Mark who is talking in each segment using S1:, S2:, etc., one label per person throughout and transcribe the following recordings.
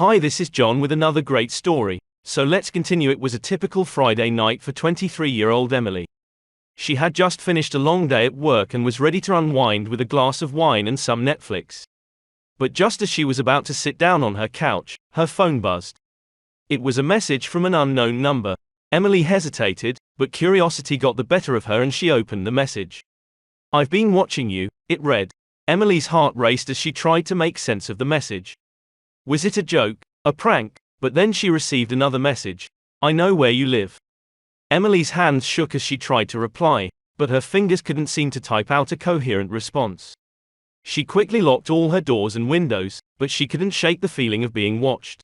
S1: Hi, this is John with another great story. So let's continue. It was a typical Friday night for 23-year-old Emily. She had just finished a long day at work and was ready to unwind with a glass of wine and some Netflix. But just as she was about to sit down on her couch, her phone buzzed. It was a message from an unknown number. Emily hesitated, but curiosity got the better of her and she opened the message. "I've been watching you," it read. Emily's heart raced as she tried to make sense of the message. Was it a joke, a prank? But then she received another message. "I know where you live." Emily's hands shook as she tried to reply, but her fingers couldn't seem to type out a coherent response. She quickly locked all her doors and windows, but she couldn't shake the feeling of being watched.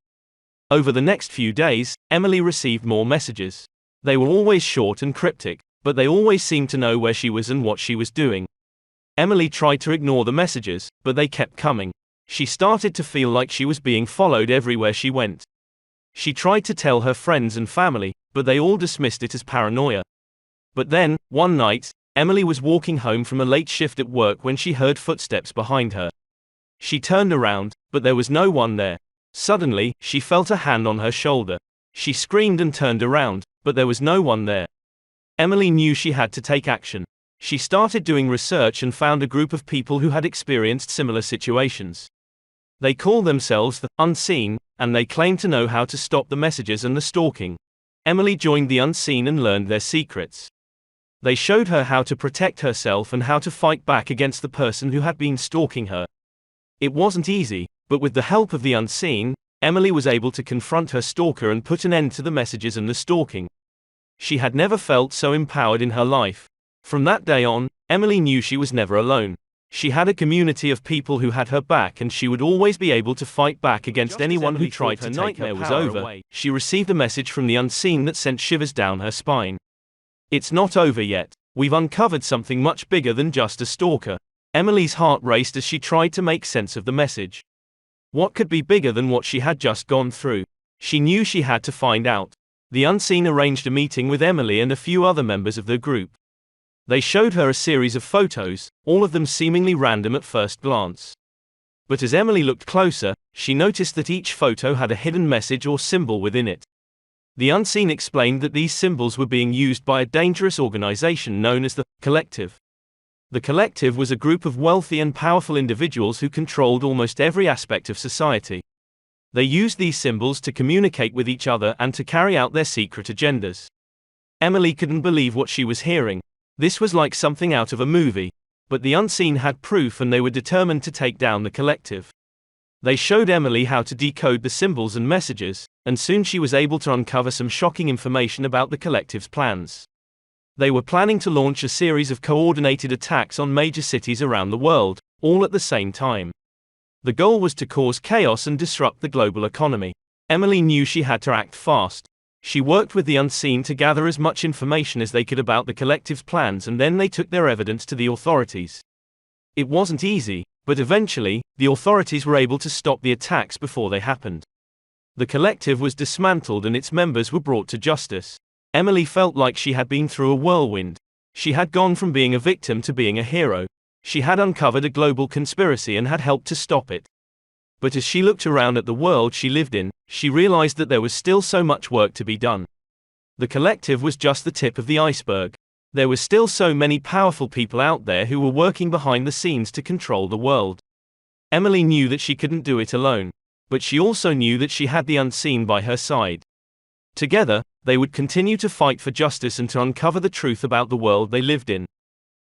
S1: Over the next few days, Emily received more messages. They were always short and cryptic, but they always seemed to know where she was and what she was doing. Emily tried to ignore the messages, but they kept coming. She started to feel like she was being followed everywhere she went. She tried to tell her friends and family, but they all dismissed it as paranoia. But then, one night, Emily was walking home from a late shift at work when she heard footsteps behind her. She turned around, but there was no one there. Suddenly, she felt a hand on her shoulder. She screamed and turned around, but there was no one there. Emily knew she had to take action. She started doing research and found a group of people who had experienced similar situations. They call themselves the Unseen, and they claim to know how to stop the messages and the stalking. Emily joined the Unseen and learned their secrets. They showed her how to protect herself and how to fight back against the person who had been stalking her. It wasn't easy, but with the help of the Unseen, Emily was able to confront her stalker and put an end to the messages and the stalking. She had never felt so empowered in her life. From that day on, Emily knew she was never alone. She had a community of people who had her back and she would always be able to fight back against anyone who tried to take her power away. She received a message from the Unseen that sent shivers down her spine. "It's not over yet. We've uncovered something much bigger than just a stalker." Emily's heart raced as she tried to make sense of the message. What could be bigger than what she had just gone through? She knew she had to find out. The Unseen arranged a meeting with Emily and a few other members of the group. They showed her a series of photos, all of them seemingly random at first glance. But as Emily looked closer, she noticed that each photo had a hidden message or symbol within it. The Unseen explained that these symbols were being used by a dangerous organization known as the Collective. The Collective was a group of wealthy and powerful individuals who controlled almost every aspect of society. They used these symbols to communicate with each other and to carry out their secret agendas. Emily couldn't believe what she was hearing. This was like something out of a movie. But the Unseen had proof and they were determined to take down the Collective. They showed Emily how to decode the symbols and messages, and soon she was able to uncover some shocking information about the Collective's plans. They were planning to launch a series of coordinated attacks on major cities around the world, all at the same time. The goal was to cause chaos and disrupt the global economy. Emily knew she had to act fast. She worked with the Unseen to gather as much information as they could about the Collective's plans and then they took their evidence to the authorities. It wasn't easy, but eventually, the authorities were able to stop the attacks before they happened. The Collective was dismantled and its members were brought to justice. Emily felt like she had been through a whirlwind. She had gone from being a victim to being a hero. She had uncovered a global conspiracy and had helped to stop it. But as she looked around at the world she lived in, she realized that there was still so much work to be done. The Collective was just the tip of the iceberg. There were still so many powerful people out there who were working behind the scenes to control the world. Emily knew that she couldn't do it alone. But she also knew that she had the Unseen by her side. Together, they would continue to fight for justice and to uncover the truth about the world they lived in.